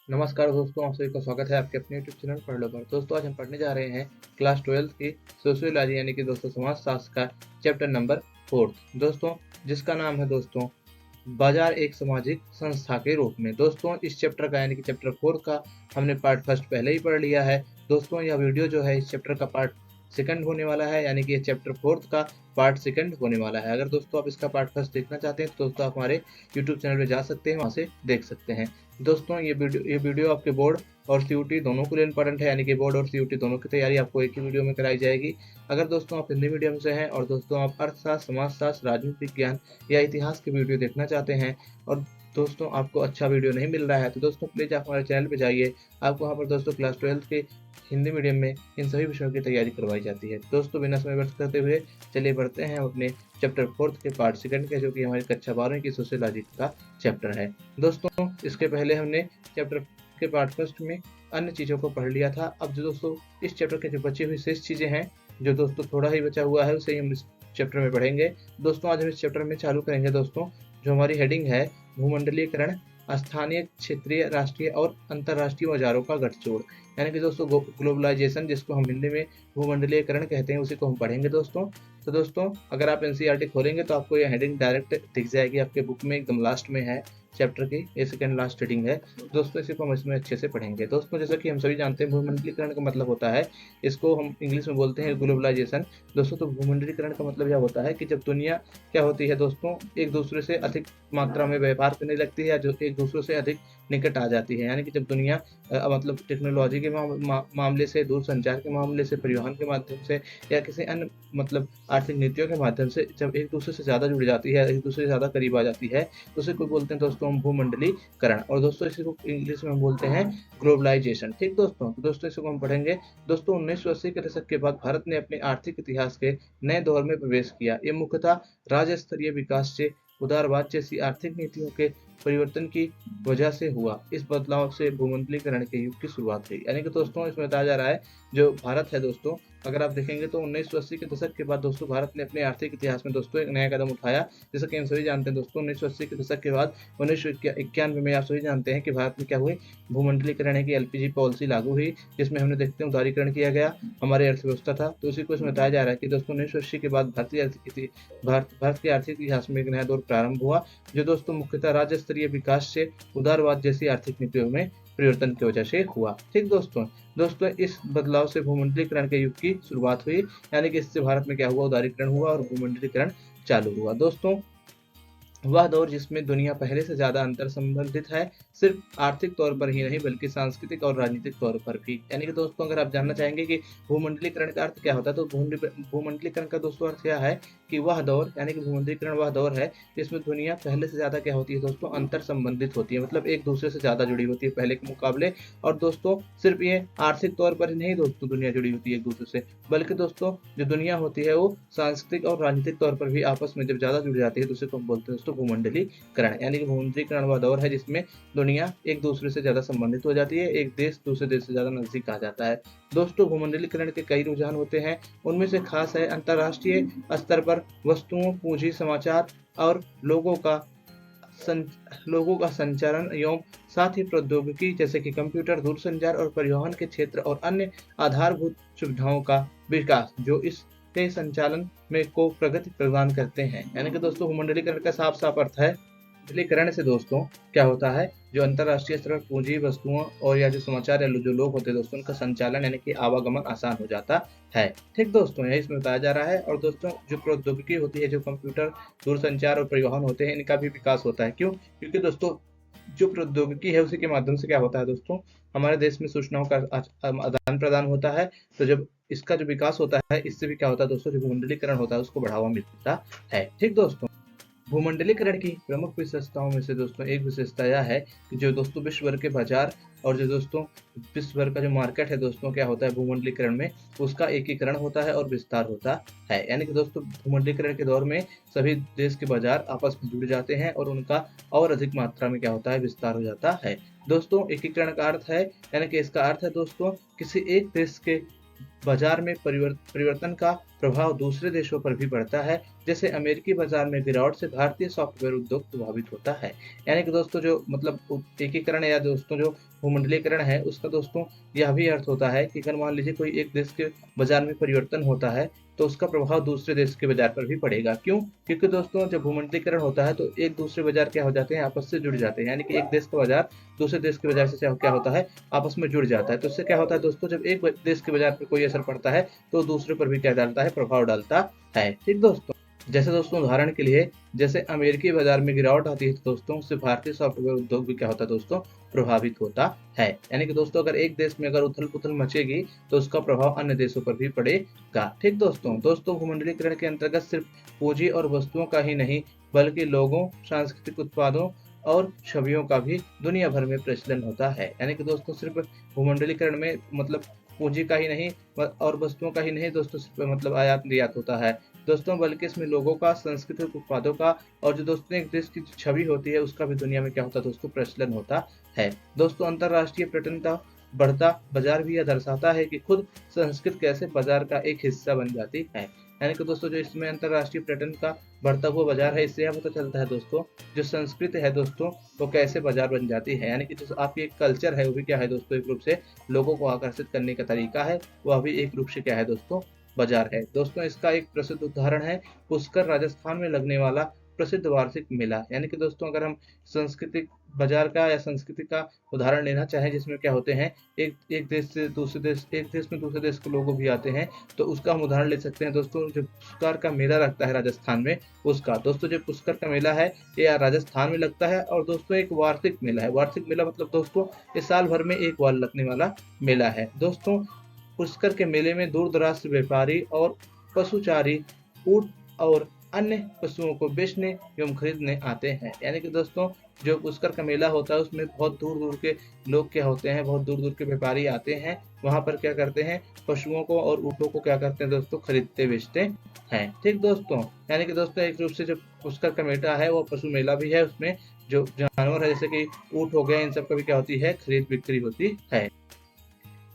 नमस्कार दोस्तों, आप सभी का स्वागत है आपके अपने यूट्यूब चैनल पढ़ लो पर। दोस्तों आज हम पढ़ने जा रहे हैं क्लास 12 की सोशियोलॉजी यानी कि दोस्तों समाज शास्त्र का चैप्टर नंबर 4 दोस्तों, जिसका नाम है दोस्तों बाजार एक सामाजिक संस्था के रूप में। दोस्तों इस चैप्टर का यानी कि चैप्टर 4 का हमने पार्ट फर्स्ट पहले ही पढ़ लिया है। दोस्तों यह वीडियो जो है इस चैप्टर का पार्ट सेकंड होने वाला है, यानी कि ये चैप्टर 4 का पार्ट सेकंड होने वाला है। अगर दोस्तों आप इसका पार्ट फर्स्ट देखना चाहते हैं तो दोस्तों आप हमारे यूट्यूब चैनल पे जा सकते हैं, वहाँ से देख सकते हैं। दोस्तों ये वीडियो आपके बोर्ड और सीयूटी दोनों के लिए इंपॉर्टेंट है, यानी कि बोर्ड और सीयूटी दोनों की तैयारी आपको एक ही वीडियो में कराई जाएगी। अगर दोस्तों आप हिंदी मीडियम से हैं और दोस्तों आप अर्थशास्त्र, समाजशास्त्र, राजनीतिक विज्ञान या इतिहास के वीडियो देखना चाहते हैं और दोस्तों आपको अच्छा वीडियो नहीं मिल रहा है तो दोस्तों प्लीज आप हमारे चैनल पे जाइए। आपको वहाँ पर दोस्तों क्लास 12 के हिंदी मीडियम में इन सभी विषयों की तैयारी करवाई जाती है। दोस्तों बिना समय व्यर्थ करते हुए चलिए बढ़ते हैं अपने चैप्टर 4 के पार्ट सेकंड के, जो कि हमारी कक्षा 12वीं की सोशियोलॉजी का चैप्टर है। दोस्तों इसके पहले हमने चैप्टर के पार्ट फर्स्ट में अन्य चीज़ों को पढ़ लिया था। अब जो दोस्तों इस चैप्टर के जो बची हुई शेष चीज़ें हैं, जो दोस्तों थोड़ा ही बचा हुआ है, उसे ही हम इस चैप्टर में पढ़ेंगे। दोस्तों आज हम इस चैप्टर में चालू करेंगे दोस्तों, जो हमारी हेडिंग है भूमंडलीकरण, स्थानीय, क्षेत्रीय, राष्ट्रीय और अंतर्राष्ट्रीय औजारों का गठजोड़, यानी कि दोस्तों ग्लोबलाइजेशन, जिसको हम हिंदी में भूमंडलीकरण कहते हैं, उसी को हम पढ़ेंगे दोस्तों। तो दोस्तों अगर आप एनसीईआरटी खोलेंगे तो आपको यह हेडिंग डायरेक्ट दिख जाएगी, आपके बुक में एकदम लास्ट में है चैप्टर की, ये सेकंड लास्ट हेडिंग है दोस्तों। इसी को हम इसमें अच्छे से पढ़ेंगे दोस्तों। जैसा कि हम सभी जानते हैं भूमंडलीकरण का मतलब होता है, इसको हम इंग्लिश में बोलते हैं ग्लोबलाइजेशन दोस्तों। तो भूमंडलीकरण का मतलब यह होता है कि जब दुनिया क्या होती है दोस्तों, एक दूसरे से अधिक मात्रा में व्यापार करने लगती है, जो एक दूसरे से अधिक निकट आ जाती है, यानी कि जब दुनिया मतलब टेक्नोलॉजी के मामले से, दूर संचार के मामले से, परिवहन के माध्यम से या किसी अन्य मतलब आर्थिक नीतियों के माध्यम से जब एक दूसरे से ज़्यादा जुड़ जाती है, एक दूसरे से ज़्यादा करीब आ जाती है, तो उसे को बोलते हैं दोस्तों हम भूमंडलीकरण। और दोस्तों इसी को इंग्लिश में हम बोलते हैं ग्लोबलाइजेशन। ठीक दोस्तों, तो दोस्तों इसको हम पढ़ेंगे। दोस्तों 1980 के दशक के बाद भारत ने अपने आर्थिक इतिहास के नए दौर में प्रवेश किया। ये मुख्यतः राज्य स्तरीय विकास से उदारवाद जैसी आर्थिक नीतियों के परिवर्तन की वजह से हुआ। इस बदलाव से भूमंडलीकरण के युग की शुरुआत हुई। यानी कि दोस्तों इसमें बताया जा रहा है, जो भारत है दोस्तों, अगर आप देखेंगे तो 1980 के दशक के बाद दोस्तों भारत ने अपने आर्थिक इतिहास में दोस्तों एक नया कदम उठाया। जैसा कि हम सभी जानते हैं दोस्तों, 1980 के दशक के बाद 1991 में आप सभी जानते हैं कि भारत में क्या हुई, भूमंडलीकरण की एलपीजी पॉलिसी लागू हुई, जिसमें हमने देखते हैं उदारीकरण किया गया, हमारी अर्थव्यवस्था था। तो उसी को इसमें बताया जा रहा है कि दोस्तों 1980 के बाद भारत के आर्थिक इतिहास में एक नया दौर प्रारंभ हुआ, जो दोस्तों मुख्यतः राज्य स्तरीय विकास से उदारवाद जैसी आर्थिक नीतियों में परिवर्तन की वजह से हुआ। ठीक दोस्तों इस बदलाव से भूमंडलीकरण के युग की शुरुआत हुई, यानी कि इससे भारत में क्या हुआ, उदारीकरण हुआ और भूमंडलीकरण चालू हुआ। दोस्तों वह दौर जिसमें दुनिया पहले से ज्यादा अंतर संबंधित है, सिर्फ आर्थिक तौर पर ही नहीं बल्कि सांस्कृतिक और राजनीतिक तौर पर भी। यानी कि दोस्तों अगर आप जानना चाहेंगे कि भूमंडलीकरण का अर्थ क्या होता है, तो भूमंडलीकरण का दोस्तों अर्थ यह है कि वह दौर, यानी कि भूमंडलीकरण वह दौर है जिसमें दुनिया पहले से ज्यादा क्या होती है दोस्तों, अंतर संबंधित होती है, मतलब एक दूसरे से ज्यादा जुड़ी होती है पहले के मुकाबले। और दोस्तों सिर्फ ये आर्थिक तौर पर ही नहीं दोस्तों दुनिया जुड़ी होती है एक दूसरे से, बल्कि दोस्तों जो दुनिया होती है वो सांस्कृतिक और राजनीतिक तौर पर भी आपस में जब ज्यादा जुड़ जाती है तो उसे को हम बोलते हैं दोस्तों भूमंडलीकरण। यानी कि भूमंडलीकरण वह दौर है जिसमें दुनिया एक दूसरे से ज्यादा संबंधित हो जाती है, एक देश दूसरे देश से ज्यादा नजदीक आ जाता है। दोस्तों भूमंडलीकरण के कई रुझान होते हैं, उनमें से खास है अंतरराष्ट्रीय स्तर पर वस्तुओं, पूंजी, समाचार और लोगों का संचालन एवं साथ ही प्रौद्योगिकी जैसे कि कंप्यूटर, दूरसंचार और परिवहन के क्षेत्र और अन्य आधारभूत सुविधाओं का विकास, जो इस के संचालन में को प्रगति प्रदान करते हैं। यानी कि दोस्तों भूमंडलीकरण का साफ साफ अर्थ है, भूमंडलीकरण से दोस्तों क्या होता है, जो अंतरराष्ट्रीय स्तर पर पूंजी, वस्तुओं और या जो समाचार या जो लोग होते हैं दोस्तों, उनका संचालन यानी कि आवागमन आसान हो जाता है। ठीक दोस्तों यही इसमें बताया जा रहा है। और दोस्तों जो प्रौद्योगिकी होती है, जो कंप्यूटर, दूरसंचार और परिवहन होते हैं, इनका भी विकास होता है। क्यों? क्योंकि दोस्तों जो प्रौद्योगिकी है उसी के माध्यम से क्या होता है दोस्तों, हमारे देश में सूचनाओं का आदान प्रदान होता है। तो जब इसका जो विकास होता है, इससे भी क्या होता है दोस्तों, जो भूमंडलीकरण होता है उसको बढ़ावा मिलता है। ठीक दोस्तों, भूमंडलीकरण की प्रमुख विशेषताओं में से दोस्तों एक विशेषता यह है कि जो दोस्तों विश्व भर के बाजार और जो दोस्तों विश्व भर का जो मार्केट है दोस्तों, क्या होता है भूमंडलीकरण में, उसका एकीकरण होता है और विस्तार होता है। यानी कि दोस्तों भूमंडलीकरण के दौर में सभी देश के बाजार आपस में जुड़ जाते हैं और उनका और अधिक मात्रा में क्या होता है, विस्तार हो जाता है। दोस्तों एकीकरण का अर्थ है, यानी कि इसका अर्थ है दोस्तों किसी एक देश के बाजार में परिवर्तन का प्रभाव दूसरे देशों पर भी पड़ता है जैसे अमेरिकी बाजार में गिरावट से भारतीय सॉफ्टवेयर उद्योग प्रभावित होता है। यानी कि दोस्तों जो मतलब एकीकरण या दोस्तों जो भूमंडलीकरण है उसका दोस्तों यह भी अर्थ होता है कि अगर मान लीजिए कोई एक देश के बाजार में परिवर्तन होता है तो उसका प्रभाव दूसरे देश के बाजार पर भी पड़ेगा। क्यों? क्योंकि दोस्तों जब भूमंडलीकरण होता है तो एक दूसरे बाजार क्या हो जाते हैं, आपस से जुड़ जाते हैं। यानी कि एक देश का बाजार दूसरे देश के बाजार से क्या होता है, आपस में जुड़ जाता है। तो इससे क्या होता है दोस्तों, जब एक देश के बाजार पर कोई असर पड़ता है तो दूसरे पर भी क्या डालता है, प्रभाव डालता है। ठीक दोस्तों, जैसे दोस्तों उदाहरण के लिए जैसे अमेरिकी बाजार में गिरावट आती है तो दोस्तों उससे भारतीय सॉफ्टवेयर उद्योग भी क्या होता है दोस्तों, प्रभावित होता है। यानी कि दोस्तों अगर एक देश में अगर उथल पुथल मचेगी तो उसका प्रभाव अन्य देशों पर भी पड़ेगा। ठीक दोस्तों भूमंडलीकरण के अंतर्गत सिर्फ पूंजी और वस्तुओं का ही नहीं बल्कि लोगों, सांस्कृतिक उत्पादों और छवियों का भी दुनिया भर में प्रचलन होता है। यानी कि दोस्तों सिर्फ भूमंडलीकरण में मतलब पूंजी का ही नहीं और वस्तुओं का ही नहीं दोस्तों सिर्फ मतलब आयात निर्यात होता है दोस्तों, बल्कि इसमें लोगों का, सांस्कृतिक उत्पादों का और जो दोस्तों एक देश की छवि होती है उसका भी दुनिया में क्या होता है दोस्तों, प्रचलन होता है। दोस्तों अंतरराष्ट्रीय पर्यटन का बढ़ता बाजार भी यह दर्शाता है कि खुद संस्कृति कैसे बाजार का एक हिस्सा बन जाती है। यानी कि दोस्तों जो इसमें अंतरराष्ट्रीय पर्यटन का बढ़ता हुआ बाजार है, इससे यह पता चलता है दोस्तों जो संस्कृति है दोस्तों वो कैसे बाजार बन जाती है। यानी कि जो आपकी एक कल्चर है वो भी क्या है दोस्तों, एक रूप से लोगों को आकर्षित करने का तरीका है, वह भी एक रूप से क्या है दोस्तों, बाजार है। दोस्तों इसका एक प्रसिद्ध उदाहरण है पुष्कर, राजस्थान में लगने वाला प्रसिद्ध वार्षिक मेला। यानी कि दोस्तों अगर हम सांस्कृतिक बाजार का या संस्कृति का उदाहरण लेना चाहें जिसमें क्या होते हैं, एक देश से दूसरे देश, एक देश में दूसरे देश के लोग भी आते हैं, तो उसका हम उदाहरण ले सकते हैं दोस्तों जो पुष्कर का मेला लगता है राजस्थान में, उसका दोस्तों जो पुष्कर का मेला है ये राजस्थान में लगता है और दोस्तों एक वार्षिक मेला है। वार्षिक मेला मतलब दोस्तों ये साल भर में एक बार लगने वाला मेला है। दोस्तों पुष्कर के मेले में दूर दराज से व्यापारी और पशुचारी ऊंट और अन्य पशुओं को बेचने एवं खरीदने आते हैं। यानी कि दोस्तों जो पुष्कर का मेला होता है उसमें बहुत दूर दूर के लोग क्या होते हैं, बहुत दूर दूर के व्यापारी आते हैं, वहां पर क्या करते हैं, पशुओं को और ऊँटों को क्या करते हैं दोस्तों, खरीदते बेचते हैं। ठीक दोस्तों, यानी कि दोस्तों एक रूप से जो पुष्कर का मेला है वो पशु मेला भी है, उसमें जो जानवर है जैसे कि ऊँट हो गया इन सब का भी क्या होती है, खरीद बिक्री होती है।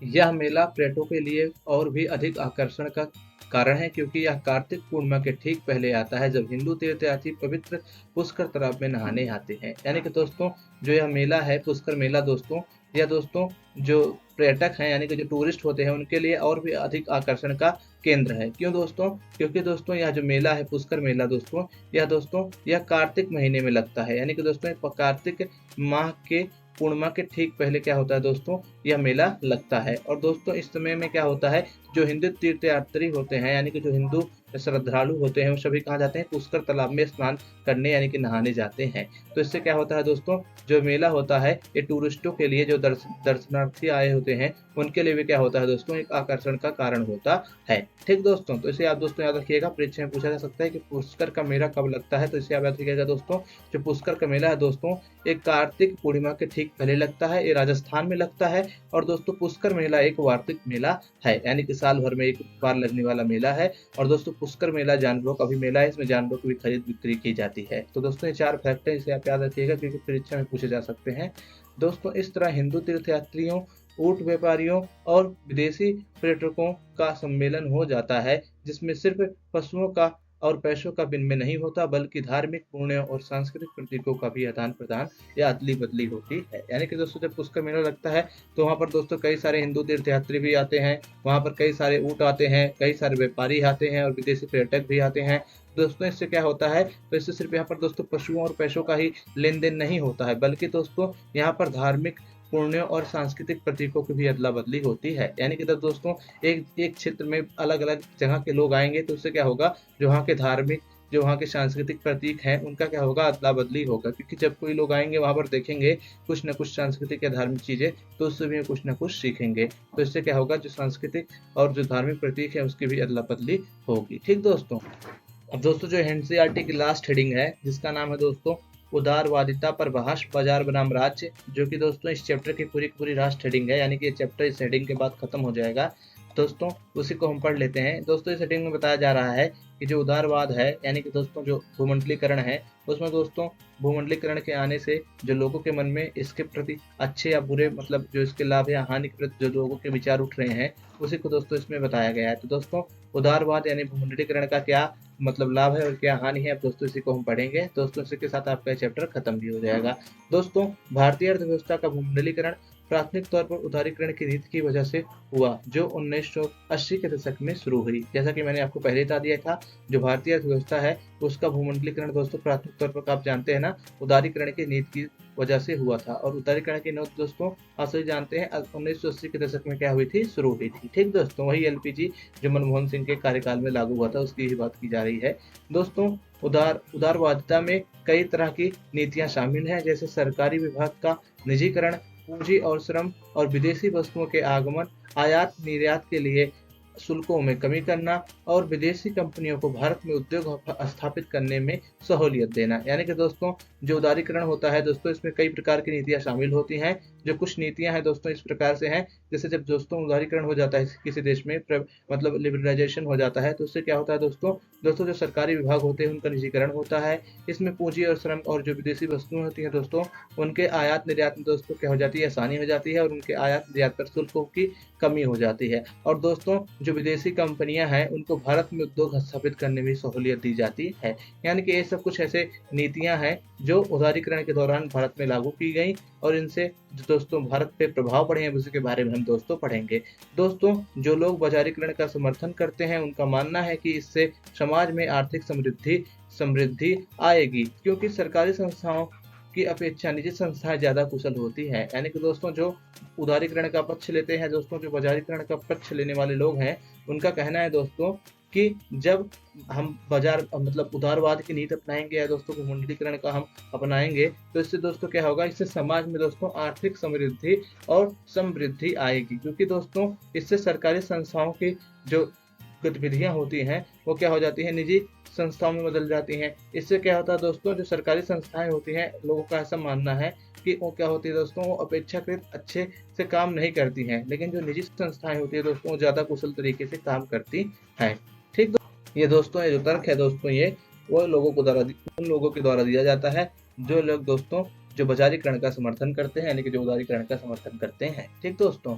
यह मेला पर्यटकों के लिए और भी अधिक आकर्षण का कारण है क्योंकि यह कार्तिक पूर्णिमा के ठीक पहले आता है जब हिंदू तीर्थयात्री पवित्र पुष्कर तालाब में नहाने आते हैं। यानी कि दोस्तों जो यह मेला है पुष्कर मेला दोस्तों, यह दोस्तों जो पर्यटक हैं यानी कि जो टूरिस्ट होते हैं उनके लिए और भी अधिक आकर्षण का केंद्र है। क्यों दोस्तों? क्योंकि दोस्तों यह जो मेला है पुष्कर मेला दोस्तों, यह कार्तिक महीने में लगता है। यानी कि दोस्तों कार्तिक माह के पूर्णिमा के ठीक पहले क्या होता है दोस्तों, यह मेला लगता है। और दोस्तों इस समय में क्या होता है, जो हिंदू तीर्थयात्री होते हैं यानी कि जो हिंदू श्रद्धालु होते हैं वो सभी कहाँ जाते हैं, पुष्कर तालाब में स्नान करने यानी कि नहाने जाते हैं। तो इससे क्या होता है दोस्तों, जो मेला होता है ये टूरिस्टों के लिए, जो दर्शनार्थी आए होते हैं उनके लिए भी क्या होता है दोस्तों, एक आकर्षण का कारण होता है। ठीक दोस्तों, तो इसे आप दोस्तों याद रखिएगा, परीक्षा में पूछा जा सकता है कि पुष्कर का मेला कब लगता है, तो इसे आप याद रखिएगा दोस्तों, जो पुष्कर का मेला है दोस्तों एक कार्तिक पूर्णिमा के ठीक पहले लगता है, ये राजस्थान में लगता है। और दोस्तों पुष्कर मेला एक वार्षिक मेला है यानी कि साल भर में एक बार लगने वाला मेला है। और दोस्तों पुष्कर मेला जानवरों का भी मेला है, इसमें जानवरों की भी खरीद बिक्री की जाती है। तो दोस्तों ये 4 फैक्ट है, इसे आप याद रखिएगा क्योंकि परीक्षा में पूछे जा सकते हैं। दोस्तों इस तरह हिंदू तीर्थयात्रियों, ऊंट व्यापारियों और विदेशी पर्यटकों का सम्मेलन हो जाता है जिसमें सिर्फ पशुओं का और पैसों का विनिमय नहीं होता बल्कि धार्मिक, पुण्य और सांस्कृतिक प्रतीकों का भी आदान प्रदान या अदली बदली होती है। यानी कि दोस्तों जब पुष्कर मेला लगता है तो वहाँ पर दोस्तों कई सारे हिंदू तीर्थयात्री भी आते हैं, वहाँ पर कई सारे ऊँट आते हैं, कई सारे व्यापारी आते हैं और विदेशी पर्यटक भी आते हैं। दोस्तों इससे क्या होता है, तो इससे सिर्फ यहाँ पर दोस्तों पशुओं और पैसों का ही लेन देन नहीं होता है बल्कि दोस्तों यहाँ पर धार्मिक, पुण्य और सांस्कृतिक प्रतीकों की भी अदला बदली होती है। यानी कि जब दोस्तों एक क्षेत्र में अलग अलग जगह के लोग आएंगे तो उससे क्या होगा, जो वहाँ के धार्मिक, जो वहाँ के सांस्कृतिक प्रतीक हैं उनका क्या होगा, अदला बदली होगा। क्योंकि जब कोई लोग आएंगे वहाँ पर देखेंगे कुछ न कुछ सांस्कृतिक या धार्मिक चीजें, तो उससे भी कुछ न कुछ सीखेंगे। तो इससे क्या होगा, जो सांस्कृतिक और जो धार्मिक प्रतीक है उसकी भी अदला बदली होगी। ठीक दोस्तों, अब दोस्तों जो एनसीईआरटी की लास्ट हेडिंग है जिसका नाम है दोस्तों उदारवादिता पर बहस, बाजार बनाम राज्य, जो कि दोस्तों इस चैप्टर की पूरी लास्ट हेडिंग है। यानी कि ये चैप्टर इस हेडिंग के बाद खत्म हो जाएगा दोस्तों, उसी को हम पढ़ लेते हैं। दोस्तों इस हेडिंग में बताया जा रहा है कि जो उदारवाद है यानी कि दोस्तों जो भूमंडलीकरण है उसमें दोस्तों भूमंडलीकरण के आने से जो लोगों के मन में इसके प्रति अच्छे या बुरे, मतलब जो इसके लाभ या हानि के प्रति जो लोगों के विचार उठ रहे हैं उसी को दोस्तों इसमें बताया गया है। तो दोस्तों उदारवाद यानी भूमंडलीकरण का क्या मतलब लाभ है और क्या हानि है, अब दोस्तों इसी को हम पढ़ेंगे। दोस्तों इसी के साथ आपका चैप्टर खत्म भी हो जाएगा। दोस्तों भारतीय अर्थव्यवस्था का भूमंडलीकरण प्राथमिक तौर पर उदारीकरण की नीति की वजह से हुआ, जो 1980 के दशक में शुरू हुई। जैसा कि मैंने आपको पहले बता दिया था, जो भारतीय अर्थव्यवस्था है उसका भूमंडलीकरण दोस्तों प्राथमिक तौर पर आप जानते हैं ना, उदारीकरण की नीति की वजह से हुआ था। और उदारीकरण की नीति दोस्तों आप सभी जानते हैं 1980 के दशक में क्या हुई थी, शुरू हुई थी। ठीक दोस्तों, वही एलपीजी जो मनमोहन सिंह के कार्यकाल में लागू हुआ था उसकी ही बात की जा रही है। दोस्तों उदारवादिता में कई तरह की नीतियां शामिल हैं, जैसे सरकारी विभाग का निजीकरण, पूंजी और श्रम और विदेशी वस्तुओं के आगमन, आयात निर्यात के लिए शुल्कों में कमी करना और विदेशी कंपनियों को भारत में उद्योग स्थापित करने में सहूलियत देना। यानी कि दोस्तों जो उदारीकरण होता है दोस्तों, इसमें कई प्रकार की नीतियां शामिल होती हैं। जो कुछ नीतियां हैं दोस्तों इस प्रकार से हैं, जैसे जब दोस्तों उदारीकरण हो जाता है किसी देश में, मतलब लिबरलाइजेशन हो जाता है, तो उससे क्या होता है दोस्तों जो सरकारी विभाग होते हैं उनका निजीकरण होता है। इसमें पूंजी और श्रम और जो विदेशी वस्तुएं होती हैं दोस्तों, उनके आयात निर्यात में दोस्तों क्या हो जाती है, आसानी हो जाती है और उनके आयात निर्यात पर शुल्कों की कमी हो जाती है। और दोस्तों जो विदेशी कंपनियां हैं उनको भारत में उद्योग स्थापित करने में सहूलियत दी जाती है। यानी कि ये सब कुछ ऐसे नीतियां हैं जो उदारीकरण के दौरान भारत में लागू की गई और इनसे दोस्तों भारत पे प्रभाव पड़े हैं, उसी के बारे में हम दोस्तों पढ़ेंगे। दोस्तों जो लोग बाजारीकरण का समर्थन करते हैं उनका मानना है कि इससे समाज में आर्थिक समृद्धि आएगी, क्योंकि सरकारी संस्थाओं की अपेक्षा निजी संस्थाएं ज्यादा कुशल होती हैं। यानी कि दोस्तों जो उदारीकरण का पक्ष लेते हैं दोस्तों, जो बाजारीकरण का पक्ष लेने वाले लोग हैं, उनका कहना है दोस्तों कि जब हम बाजार मतलब उदारवाद की नीति अपनाएंगे या दोस्तों भूमंडलीकरण का हम अपनाएंगे, तो इससे दोस्तों क्या होगा, इससे समाज में दोस्तों आर्थिक समृद्धि और समृद्धि आएगी। क्योंकि दोस्तों इससे सरकारी संस्थाओं की जो गतिविधियां होती हैं वो क्या हो जाती है, निजी संस्थाओं में बदल जाती हैं। इससे क्या होता है दोस्तों, जो सरकारी संस्थाएं होती हैं, लोगों का ऐसा मानना है कि वो क्या होती है दोस्तों, वो अपेक्षाकृत अच्छे से काम नहीं करती हैं, लेकिन जो निजी संस्थाएं होती है दोस्तों वो ज्यादा कुशल तरीके से काम करती हैं। ठीक ये दोस्तों ये जो तर्क है दोस्तों, ये वो उन लोगों के द्वारा दिया जाता है जो लोग दोस्तों जो बाजारीकरण का समर्थन करते हैं, यानी कि जो उदारीकरण का समर्थन करते हैं। ठीक दोस्तों,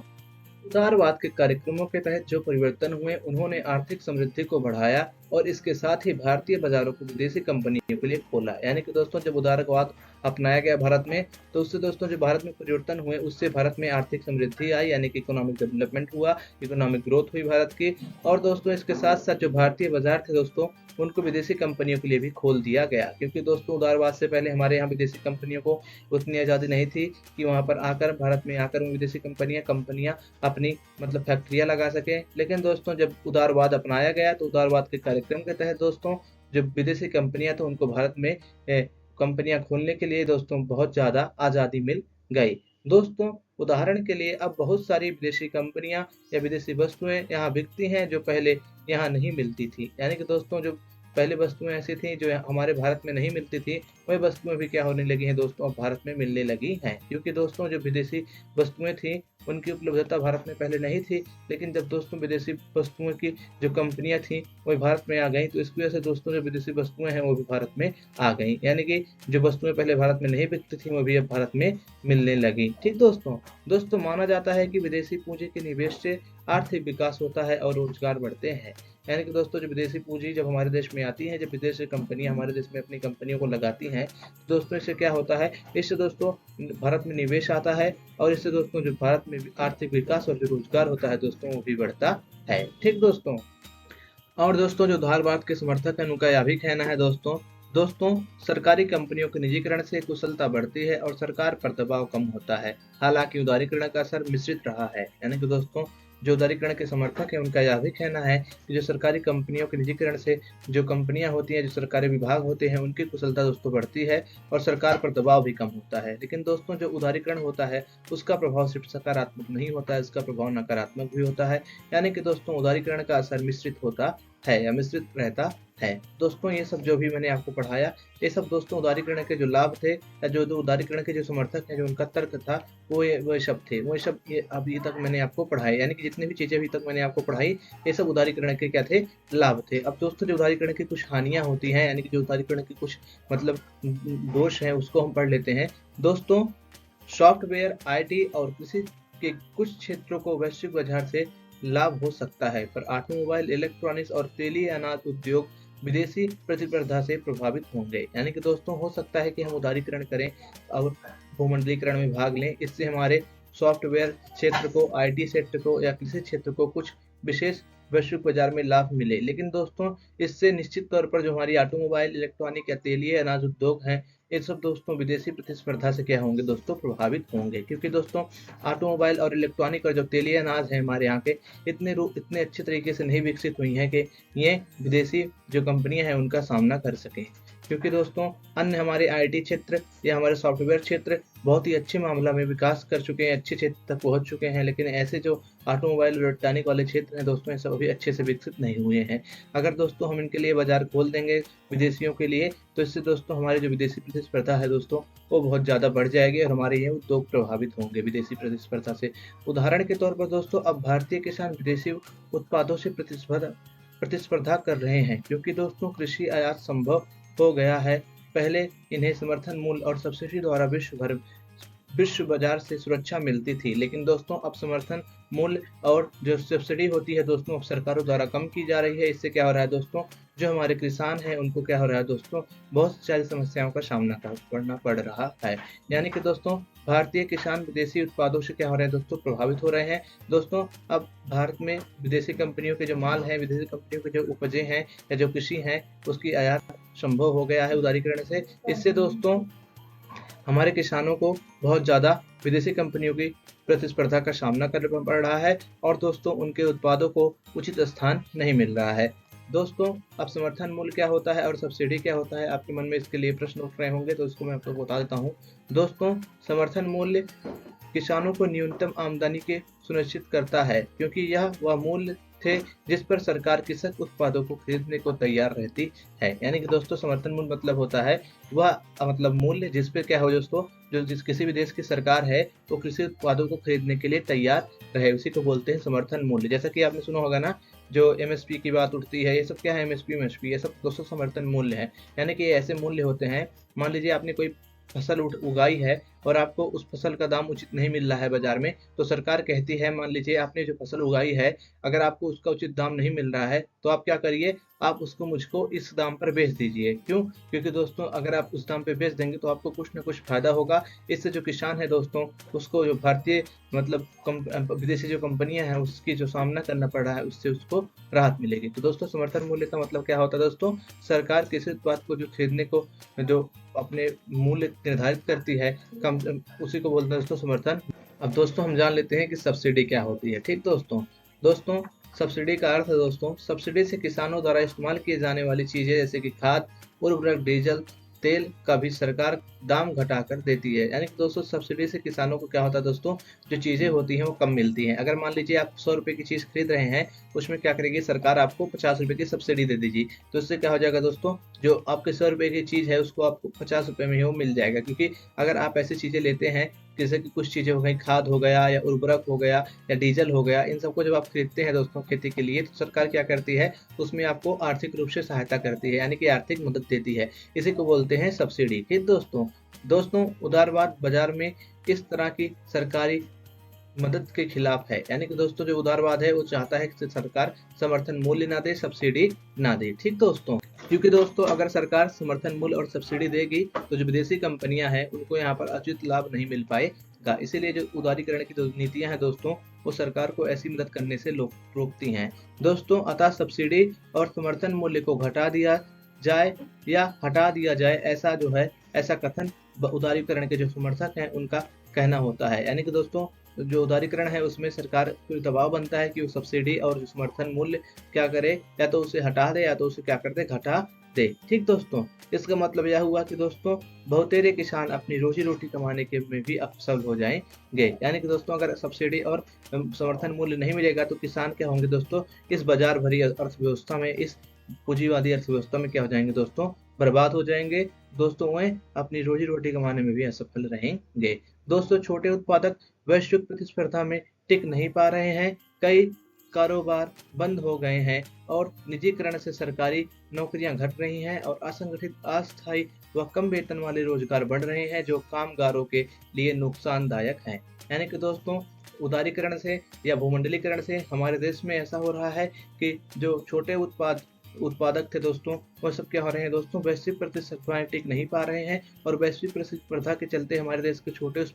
उदारवाद के कार्यक्रमों के तहत जो परिवर्तन हुए उन्होंने आर्थिक समृद्धि को बढ़ाया और इसके साथ ही भारतीय बाजारों को विदेशी कंपनियों के लिए खोला। यानी कि दोस्तों जब उदारवाद अपनाया गया भारत में, तो उससे दोस्तों जो भारत में परिवर्तन हुए उससे भारत में आर्थिक समृद्धि आई, यानी कि इकोनॉमिक डेवलपमेंट हुआ, इकोनॉमिक ग्रोथ हुई भारत की। और दोस्तों इसके साथ साथ जो भारतीय बाजार थे दोस्तों, उनको विदेशी कंपनियों के लिए भी खोल दिया गया। क्योंकि दोस्तों उदारवाद से पहले हमारे यहाँ विदेशी कंपनियों को उतनी आज़ादी नहीं थी कि वहाँ पर आकर भारत में आकर विदेशी कंपनियां अपनी मतलब फैक्ट्रियां लगा सके। लेकिन दोस्तों जब उदारवाद अपनाया गया तो उदारवाद के कार्यक्रम के तहत दोस्तों जो विदेशी कंपनियां तो उनको भारत में कंपनियां खोलने के लिए दोस्तों बहुत ज्यादा आज़ादी मिल गई। दोस्तों उदाहरण के लिए अब बहुत सारी विदेशी कंपनियां या विदेशी वस्तुएं यहाँ बिकती हैं जो पहले यहाँ नहीं मिलती थी। यानी कि दोस्तों जो पहले वस्तुएं ऐसी थी जो हमारे भारत में नहीं मिलती थी, वही वस्तुएं भी क्या होने लगी हैं दोस्तों, अब भारत में मिलने लगी हैं। क्योंकि दोस्तों जो विदेशी वस्तुएं थी उनकी उपलब्धता भारत में पहले नहीं थी, लेकिन जब दोस्तों विदेशी वस्तुओं की जो कंपनियां थी वही भारत में आ गई, तो इसकी वजह से दोस्तों जो विदेशी वस्तुएं हैं वो भी भारत में आ गई। यानी कि जो वस्तुएं पहले भारत में नहीं बिकती थी वो भी अब भारत में मिलने लगी। ठीक दोस्तों माना जाता है कि विदेशी पूंजी के निवेश से आर्थिक विकास होता है और रोजगार बढ़ते हैं। यानी कि दोस्तों जो विदेशी पूंजी जब हमारे देश में आती है, जब विदेशी कंपनियां हमारे देश में अपनी कंपनियों को लगाती हैं, तो दोस्तों इससे क्या होता है, इससे दोस्तों भारत में निवेश आता है और इससे दोस्तों जो भारत में आर्थिक विकास और जो रोजगार होता है दोस्तों वो भी बढ़ता है। ठीक दोस्तों, और दोस्तों जो उदारवाद के समर्थक हैं उनका यह भी कहना है दोस्तों सरकारी कंपनियों के निजीकरण से कुशलता बढ़ती है और सरकार पर दबाव कम होता है। हालांकि उदारीकरण का असर मिश्रित रहा है। यानी कि दोस्तों जो उदारीकरण के समर्थक हैं उनका यह भी कहना है कि जो सरकारी कंपनियों के निजीकरण से जो कंपनियां होती हैं, जो सरकारी विभाग होते हैं, उनकी कुशलता दोस्तों बढ़ती है और सरकार पर दबाव भी कम होता है। लेकिन दोस्तों जो उदारीकरण होता है उसका प्रभाव सिर्फ सकारात्मक नहीं होता है, इसका प्रभाव नकारात्मक भी होता है। यानी कि दोस्तों उदारीकरण का असर मिश्रित होता है या मिश्रित रहता है। दोस्तों ये सब जो भी मैंने आपको पढ़ाया, ये सब दोस्तों उदारीकरण के जो लाभ थे या जो उदारीकरण के जो समर्थक हैं, जो उनका तर्क था, वो सब थे, वो सब ये अभी तक मैंने आपको पढ़ाए। यानी कि जितनी भी चीजें अभी तक मैंने आपको पढ़ाई, ये सब उदारीकरण के क्या थे, लाभ थे। अब दोस्तों जो उदारीकरण की कुछ हानियां होती हैं, यानी कि जो उदारीकरण की कुछ मतलब दोष है, उसको हम पढ़ लेते हैं। दोस्तों सॉफ्टवेयर, IT और कृषि के कुछ क्षेत्रों को वैश्विक बाजार से लाभ हो सकता है, पर ऑटोमोबाइल, इलेक्ट्रॉनिक्स और तेलीय अनाज उद्योग विदेशी प्रतिस्पर्धा से प्रभावित होंगे। यानी कि दोस्तों हो सकता है कि हम उदारीकरण करें और भूमंडलीकरण में भाग लें, इससे हमारे सॉफ्टवेयर क्षेत्र को, आईटी क्षेत्र को या कृषि क्षेत्र को कुछ विशेष वैश्विक बाजार में लाभ मिले। लेकिन दोस्तों इससे निश्चित तौर पर जो हमारी ऑटोमोबाइल, इलेक्ट्रॉनिक या तेलीय अनाज उद्योग हैं, ये सब दोस्तों विदेशी प्रतिस्पर्धा से क्या होंगे दोस्तों, प्रभावित होंगे। क्योंकि दोस्तों ऑटोमोबाइल और इलेक्ट्रॉनिक और जो तेलीय अनाज है हमारे यहाँ के इतने अच्छे तरीके से नहीं विकसित हुई हैं कि ये विदेशी जो कंपनियां हैं उनका सामना कर सकें। क्योंकि दोस्तों अन्य हमारे आईटी क्षेत्र या हमारे सॉफ्टवेयर क्षेत्र बहुत ही अच्छे मामला में विकास कर चुके हैं, अच्छे क्षेत्र तक पहुंच चुके हैं, लेकिन ऐसे जो ऑटोमोबाइल और इलेक्ट्रॉनिक वाले क्षेत्र हैं दोस्तों, ये सब अभी अच्छे से विकसित नहीं हुए हैं। अगर दोस्तों हम इनके लिए बाजार खोल देंगे विदेशियों के लिए, तो इससे दोस्तों हमारी जो विदेशी प्रतिस्पर्धा है दोस्तों वो बहुत ज़्यादा बढ़ जाएगी और हमारे ये उद्योग प्रभावित होंगे विदेशी प्रतिस्पर्धा से। उदाहरण के तौर पर दोस्तों अब भारतीय किसान विदेशी उत्पादों से प्रतिस्पर्धा कर रहे हैं, क्योंकि दोस्तों कृषि आयात संभव हो गया है। पहले इन्हें समर्थन मूल्य और सब्सिडी द्वारा विश्व बाजार से सुरक्षा मिलती थी, लेकिन दोस्तों अब समर्थन मूल्य और जो सब्सिडी होती है दोस्तों अब सरकारों द्वारा कम की जा रही है। इससे क्या हो रहा है दोस्तों, जो हमारे किसान हैं उनको क्या हो रहा है दोस्तों, बहुत सारी समस्याओं का सामना करना पड़ रहा है। यानी कि दोस्तों भारतीय किसान विदेशी उत्पादों से क्या हो रहे हैं दोस्तों, प्रभावित हो रहे हैं। दोस्तों अब भारत में विदेशी कंपनियों के जो माल हैं, विदेशी कंपनियों के जो उपजें हैं या जो कृषि हैं, उसकी आयात संभव हो गया है उदारीकरण से। इससे दोस्तों हमारे किसानों को बहुत ज़्यादा विदेशी कंपनियों की प्रतिस्पर्धा का सामना करना पड़ रहा है और दोस्तों उनके उत्पादों को उचित स्थान नहीं मिल रहा है। दोस्तों अब समर्थन मूल्य क्या होता है और सब्सिडी क्या होता है, आपके मन में इसके लिए प्रश्न उठ रहे होंगे, तो इसको मैं आपको बता देता हूँ। दोस्तों समर्थन मूल्य किसानों को न्यूनतम आमदनी के सुनिश्चित करता है, क्योंकि यह वह मूल्य थे जिस पर सरकार कृषक उत्पादों को खरीदने को तैयार रहती है। यानी कि दोस्तों समर्थन मूल्य मतलब होता है वह मतलब मूल्य जिस पे क्या हो दोस्तों, जिस किसी भी देश की सरकार है वो कृषि उत्पादों को खरीदने के लिए तैयार रहे, उसी को बोलते हैं समर्थन मूल्य। जैसा कि आपने सुना होगा ना, जो एमएसपी की बात उठती है, ये सब क्या है, एमएसपी ये सब दोस्तों समर्थन मूल्य है। यानी कि ये ऐसे मूल्य होते हैं, मान लीजिए आपने कोई फसल उगाई है और आपको उस फसल का दाम उचित नहीं मिल रहा है बाजार में, तो सरकार कहती है, मान लीजिए आपने जो फसल उगाई है अगर आपको उसका उचित दाम नहीं मिल रहा है तो आप क्या करिए, आप उसको मुझको इस दाम पर बेच दीजिए। क्यों? क्योंकि दोस्तों अगर आप उस दाम पे बेच देंगे तो आपको कुछ ना कुछ फायदा होगा। इससे जो किसान है दोस्तों उसको जो भारतीय मतलब विदेशी जो कंपनियां हैं उसकी जो सामना करना पड़ रहा है उससे उसको राहत मिलेगी। तो दोस्तों समर्थन मूल्य का मतलब क्या होता है दोस्तों, सरकार किसी उत्पाद को जो खरीदने को जो अपने मूल्य निर्धारित करती है कम, उसी को बोलते हैं दोस्तों समर्थन। अब दोस्तों हम जान लेते हैं कि सब्सिडी क्या होती है। ठीक दोस्तों सब्सिडी का अर्थ है दोस्तों, सब्सिडी से किसानों द्वारा इस्तेमाल किए जाने वाली चीजें जैसे कि खाद, उर्वरक, डीजल, तेल का भी सरकार दाम घटाकर देती है। यानी कि दोस्तों सब्सिडी से किसानों को क्या होता है दोस्तों, जो चीजें होती हैं वो कम मिलती हैं। अगर मान लीजिए आप 100 रुपए की चीज खरीद रहे हैं, उसमें क्या करेगी सरकार, आपको 50 रुपए की सब्सिडी दे देगी। तो इससे क्या हो जाएगा दोस्तों, जो आपके 100 रुपए की चीज है उसको आपको 50 रुपए में ही वो मिल जाएगा। क्योंकि अगर आप ऐसी चीजें लेते हैं जैसे कि कुछ चीजें हो गई, खाद हो गया या उर्वरक हो गया या डीजल हो गया, इन सबको जब आप खरीदते हैं दोस्तों खेती के लिए, तो सरकार क्या करती है, उसमें आपको आर्थिक रूप से सहायता करती है, यानी कि आर्थिक मदद देती है। इसी को बोलते हैं सब्सिडी। ठीक दोस्तों उदारवाद बाजार में इस तरह की सरकारी मदद के खिलाफ है। यानी कि दोस्तों जो उदारवाद है वो चाहता है कि सरकार समर्थन मूल्य ना दे, सब्सिडी ना दे। ठीक दोस्तों, क्योंकि दोस्तों अगर सरकार समर्थन मूल्य और सब्सिडी देगी तो जो विदेशी कंपनियां हैं उनको यहाँ पर उचित लाभ नहीं मिल पाएगा। इसीलिए जो उदारीकरण की जो नीतियां हैं दोस्तों वो सरकार को ऐसी मदद करने से रोकती हैं। दोस्तों अतः सब्सिडी और समर्थन मूल्य को घटा दिया जाए या हटा दिया जाए, ऐसा कथन उदारीकरण के जो समर्थक हैं उनका कहना होता है। यानी कि दोस्तों जो उदारीकरण है उसमें सरकार को दबाव बनता है कि वो सब्सिडी और समर्थन मूल्य क्या करे, या तो उसे हटा दे या तो उसे क्या कर दे, घटा दे। ठीक दोस्तों, इसका मतलब यह हुआ कि दोस्तों बहुतेरे किसान अपनी रोजी रोटी कमाने के में भी असफल हो जाएंगे। यानी कि दोस्तों अगर सब्सिडी और समर्थन मूल्य नहीं मिलेगा तो किसान क्या होंगे दोस्तों, इस बाजार भरी अर्थव्यवस्था में, इस पूंजीवादी अर्थव्यवस्था में क्या हो जाएंगे दोस्तों, बर्बाद हो जाएंगे। दोस्तों वह अपनी रोजी रोटी कमाने में भी असफल रहेंगे। दोस्तों छोटे उत्पादक वैश्विक प्रतिस्पर्धा में टिक नहीं पा रहे हैं, कई कारोबार बंद हो गए हैं और निजीकरण से सरकारी नौकरियां घट रही हैं और असंगठित, अस्थायी व कम वेतन वाले रोजगार बढ़ रहे हैं जो कामगारों के लिए नुकसानदायक हैं। यानी कि दोस्तों उदारीकरण से या भूमंडलीकरण से हमारे देश में ऐसा हो रहा है कि जो छोटे उत्पादक थे दोस्तों, वह सब क्या हो रहे हैं दोस्तों, वैश्विक प्रतिस्पर्धा टिक नहीं पा रहे हैं और वैश्विक प्रतिस्पर्धा के चलते हमारे देश के छोटे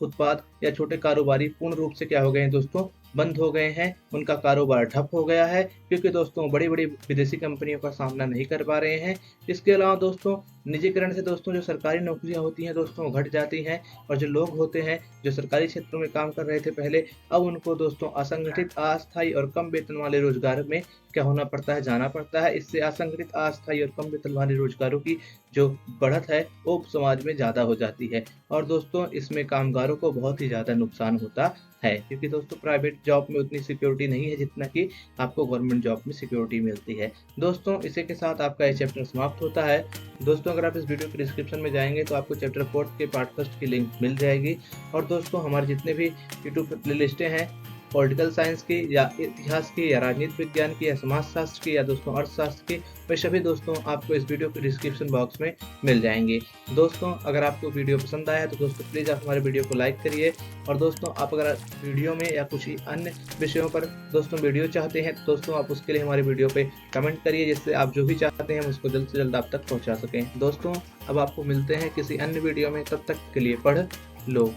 उत्पाद या छोटे कारोबारी पूर्ण रूप से क्या हो गए हैं दोस्तों, बंद हो गए हैं। उनका कारोबार ठप हो गया है क्योंकि दोस्तों बड़ी बड़ी विदेशी कंपनियों का सामना नहीं कर पा रहे हैं। इसके अलावा दोस्तों निजीकरण से दोस्तों जो सरकारी नौकरियां होती हैं दोस्तों घट जाती हैं और जो लोग होते हैं जो सरकारी क्षेत्रों में काम कर रहे थे पहले, अब उनको दोस्तों असंगठित, अस्थायी और कम वेतन वाले रोजगार में क्या होना पड़ता है, जाना पड़ता है। इससे असंगठित, अस्थायी और कम वेतन वाले रोजगारों की जो बढ़त है वो समाज में ज़्यादा हो जाती है और दोस्तों इसमें कामगारों को बहुत ही ज़्यादा नुकसान होता है क्योंकि दोस्तों प्राइवेट जॉब में उतनी सिक्योरिटी नहीं है जितना कि आपको गवर्नमेंट जॉब में सिक्योरिटी मिलती है। दोस्तों इसी के साथ आपका ये चैप्टर समाप्त होता है। दोस्तों अगर आप इस वीडियो के डिस्क्रिप्शन में जाएंगे तो आपको चैप्टर 4 के पार्ट फर्स्ट की लिंक मिल जाएगी और दोस्तों हमारे जितने भी यूट्यूब पर प्ले लिस्टें हैं पॉलिटिकल साइंस की या इतिहास की या राजनीति विज्ञान की या समाजशास्त्र की या दोस्तों अर्थशास्त्र की, वे सभी दोस्तों आपको इस वीडियो के डिस्क्रिप्शन बॉक्स में मिल जाएंगे। दोस्तों अगर आपको वीडियो पसंद आया है तो दोस्तों प्लीज़ आप हमारे वीडियो को लाइक करिए और दोस्तों आप अगर वीडियो में या कुछ अन्य विषयों पर दोस्तों वीडियो चाहते हैं तो दोस्तों आप उसके लिए हमारे वीडियो पे कमेंट करिए जिससे आप जो भी चाहते हैं हम उसको जल्द से जल्द आप तक पहुँचा सकें। दोस्तों अब आपको मिलते हैं किसी अन्य वीडियो में, तब तक के लिए पढ़ लो।